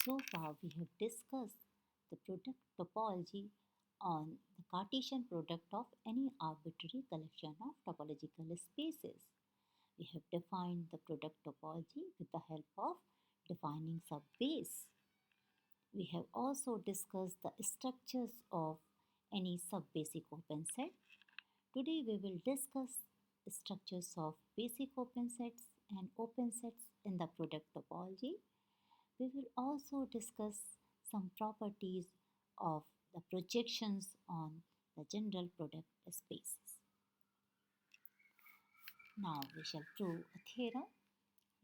So far, we have discussed the product topology on the Cartesian product of any arbitrary collection of topological spaces. We have defined the product topology with the help of defining subbase. We have also discussed the structures of any subbasic open set. Today we will discuss structures of basic open sets and open sets in the product topology. We will also discuss some properties of the projections on the general product spaces. Now we shall prove a theorem.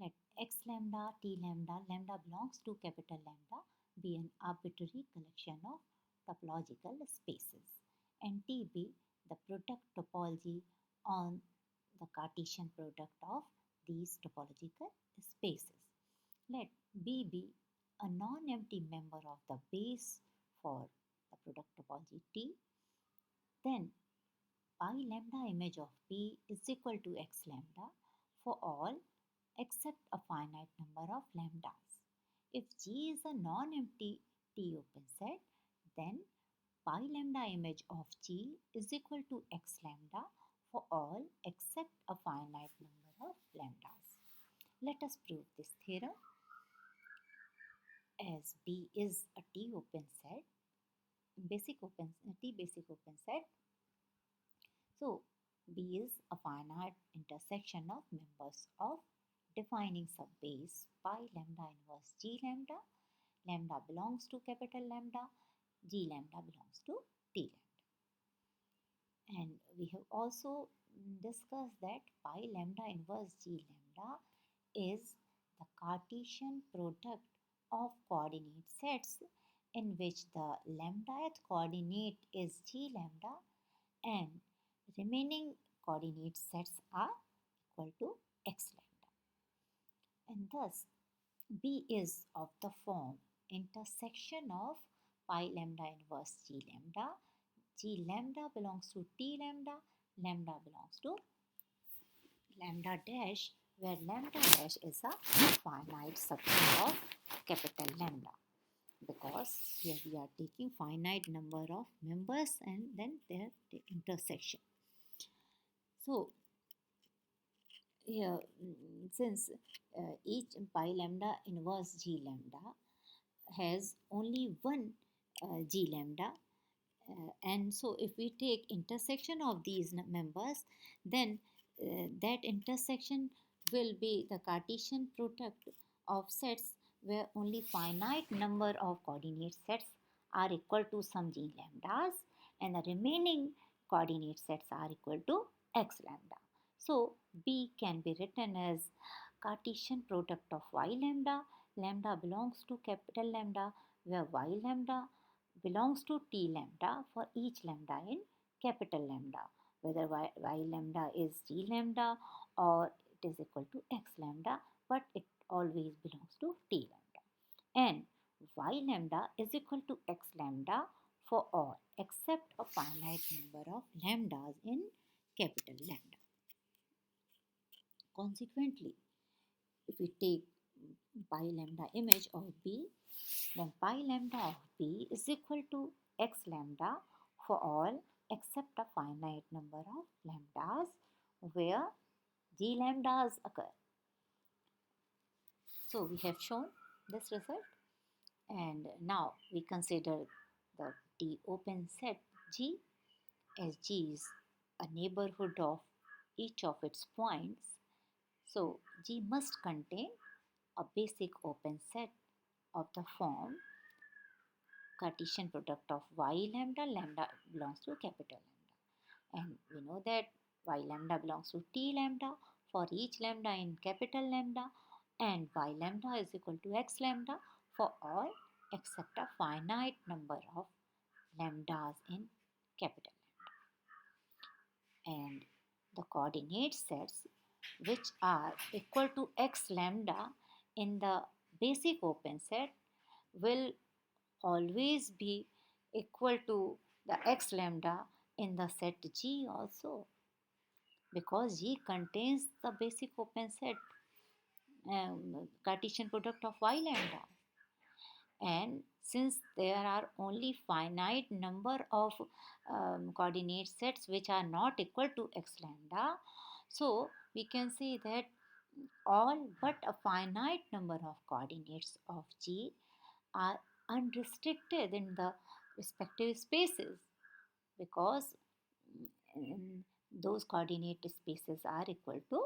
Let x lambda, t lambda, lambda belongs to capital lambda be an arbitrary collection of topological spaces and T be the product topology on the Cartesian product of these topological spaces. Let B be a non-empty member of the base for the product topology T. Then pi lambda image of B is equal to x lambda for all except a finite number of lambdas. If G is a non-empty T open set, then pi lambda image of G is equal to x lambda for all except a finite number of lambdas. Let us prove this theorem. As B is a T open set, T basic open set, so B is a finite intersection of members of defining subbase pi lambda inverse G lambda. Lambda belongs to capital lambda, G lambda belongs to T lambda. And we have also discussed that pi lambda inverse G lambda is the Cartesian product of coordinate sets in which the lambdath coordinate is G lambda and remaining coordinate sets are equal to x lambda. And thus B is of the form intersection of pi lambda inverse G lambda. G lambda belongs to T lambda, lambda belongs to lambda dash, where lambda dash is a finite subset of capital lambda, because here we are taking finite number of members and then their intersection. So here since each pi lambda inverse G lambda has only one G lambda, and so if we take intersection of these members, then that intersection will be the Cartesian product of sets where only finite number of coordinate sets are equal to some G lambdas and the remaining coordinate sets are equal to x lambda. So B can be written as Cartesian product of y lambda. Lambda belongs to capital lambda where y lambda belongs to T lambda for each lambda in capital lambda, whether y lambda is G lambda or it is equal to x lambda, but it always belongs to T lambda. And y lambda is equal to x lambda for all except a finite number of lambdas in capital lambda. Consequently, if we take pi lambda image of B, then pi lambda of B is equal to x lambda for all except a finite number of lambdas where G lambdas occur. So we have shown this result, and now we consider the T open set G, as G is a neighborhood of each of its points. So G must contain a basic open set of the form Cartesian product of y lambda, lambda belongs to capital lambda. And we know that y lambda belongs to T lambda for each lambda in capital lambda, and y lambda is equal to x lambda for all except a finite number of lambdas in capital lambda. And the coordinate sets which are equal to x lambda in the basic open set will always be equal to the x lambda in the set G also, because G contains the basic open set Cartesian product of y lambda. since there are only finite number of coordinate sets which are not equal to x lambda, so we can say that all but a finite number of coordinates of G are unrestricted in the respective spaces because those coordinate spaces are equal to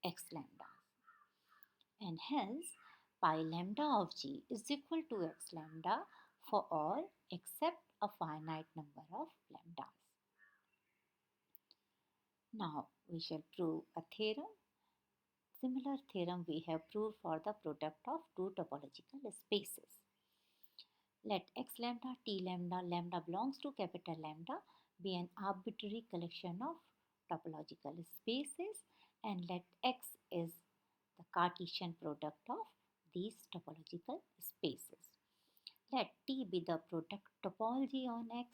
x lambda, and hence pi lambda of G is equal to x lambda for all except a finite number of lambdas. Now we shall prove a theorem. Similar theorem we have proved for the product of two topological spaces. Let x lambda, t lambda, lambda belongs to capital lambda be an arbitrary collection of topological spaces, and let x is the Cartesian product of these topological spaces. Let T be the product topology on X.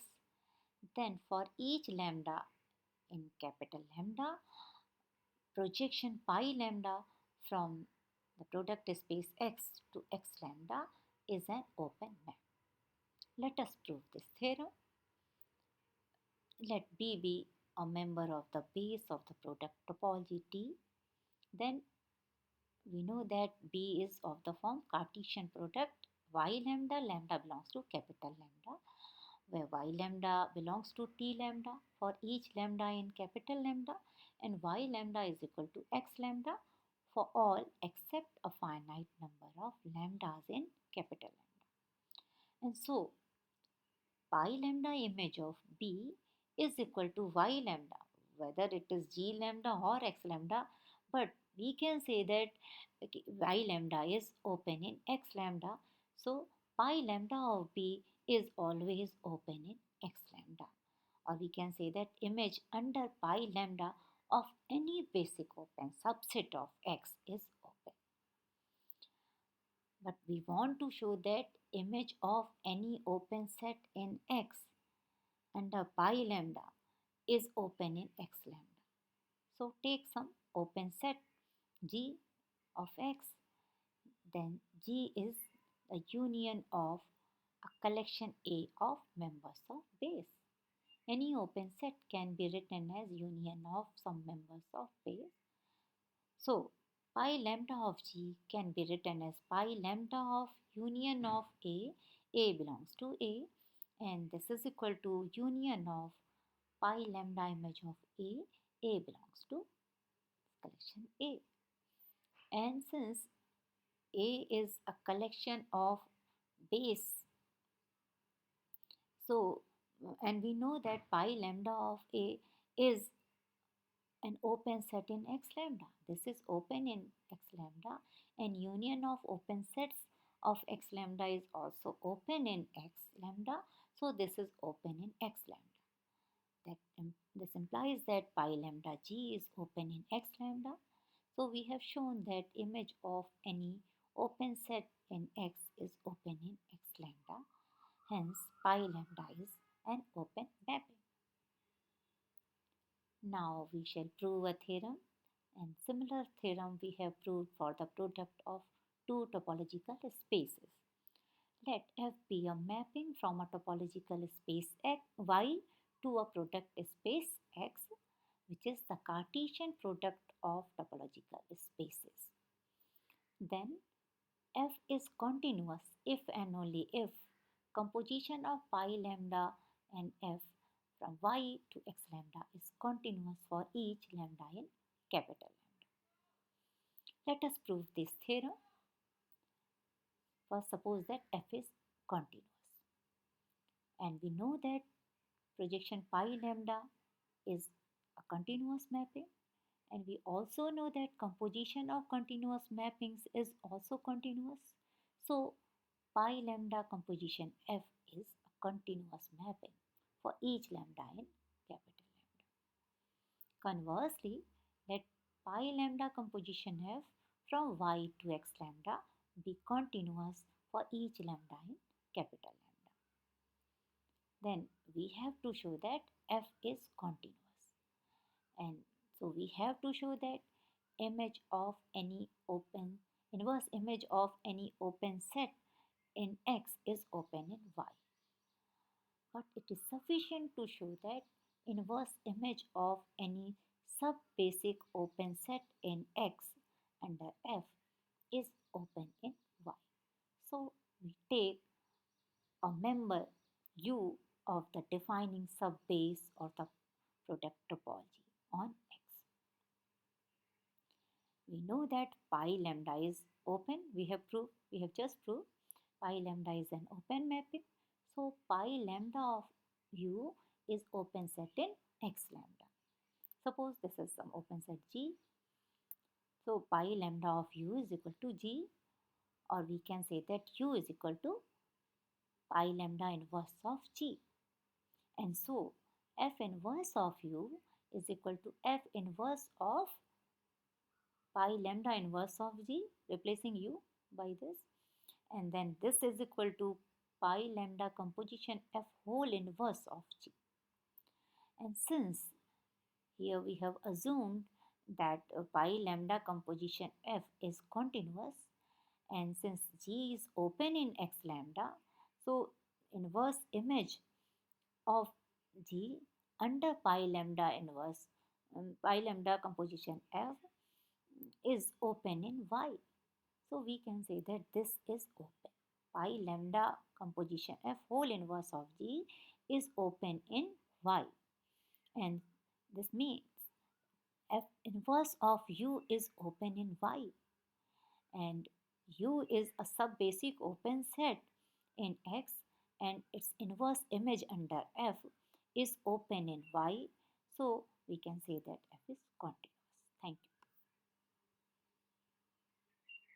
Then for each lambda in capital lambda, projection pi lambda from the product space X to X lambda is an open map. Let us prove this theorem. Let B be a member of the base of the product topology T. Then we know that B is of the form Cartesian product y lambda, lambda belongs to capital lambda, where y lambda belongs to t lambda for each lambda in capital lambda, and y lambda is equal to x lambda for all except a finite number of lambdas in capital lambda. And so pi lambda image of B is equal to y lambda, whether it is g lambda or x lambda, but we can say that y lambda is open in x lambda, so pi lambda of B is always open in x lambda, or we can say that image under pi lambda of any basic open subset of x is open. But we want to show that image of any open set in X under pi lambda is open in X lambda. So take some open set G of X, then G is the union of a collection A of members of base. Any open set can be written as union of some members of base. So pi lambda of G can be written as pi lambda of union of A belongs to A, and this is equal to union of pi lambda image of A belongs to collection A. And since A is a collection of base, so and we know that pi lambda of A is an open set in X lambda. This is open in X lambda, and union of open sets of X lambda is also open in X lambda. So this is open in X lambda. This implies that pi lambda G is open in X lambda. So we have shown that image of any open set in X is open in X lambda. Hence pi lambda is an open mapping. Now we shall prove a theorem, and similar theorem we have proved for the product of two topological spaces. Let F be a mapping from a topological space X, Y to a product space X, which is the Cartesian product of topological spaces. Then F is continuous if and only if composition of pi lambda and F from y to x lambda is continuous for each lambda in capital lambda. Let us prove this theorem. First, suppose that F is continuous, and we know that projection pi lambda is a continuous mapping, and we also know that composition of continuous mappings is also continuous. So pi lambda composition F is a continuous mapping for each lambda in capital lambda. Conversely, let pi lambda composition F from y to x lambda be continuous for each lambda in capital lambda. Then we have to show that F is continuous, and so we have to show that image of any open inverse image of any open set in X is open in Y. But it is sufficient to show that inverse image of any sub-basic open set in X under F is open in Y. So we take a member U of the defining subbase or the product topology on X. We know that pi lambda is open. We have just proved pi lambda is an open mapping. So pi lambda of U is open set in X lambda. Suppose this is some open set G. So pi lambda of U is equal to G, or we can say that U is equal to pi lambda inverse of G. And so F inverse of U is equal to F inverse of pi lambda inverse of G, replacing U by this. And then this is equal to pi lambda composition F whole inverse of G. And since here we have assumed that pi lambda composition F is continuous, and since G is open in X lambda, so inverse image of G under pi lambda inverse pi lambda composition F is open in Y. So we can say that this is open. Pi lambda composition F whole inverse of G is open in Y. And this means F inverse of U is open in Y. And U is a subbasic open set in X, and its inverse image under F is open in Y. So we can say that F is continuous. Thank you.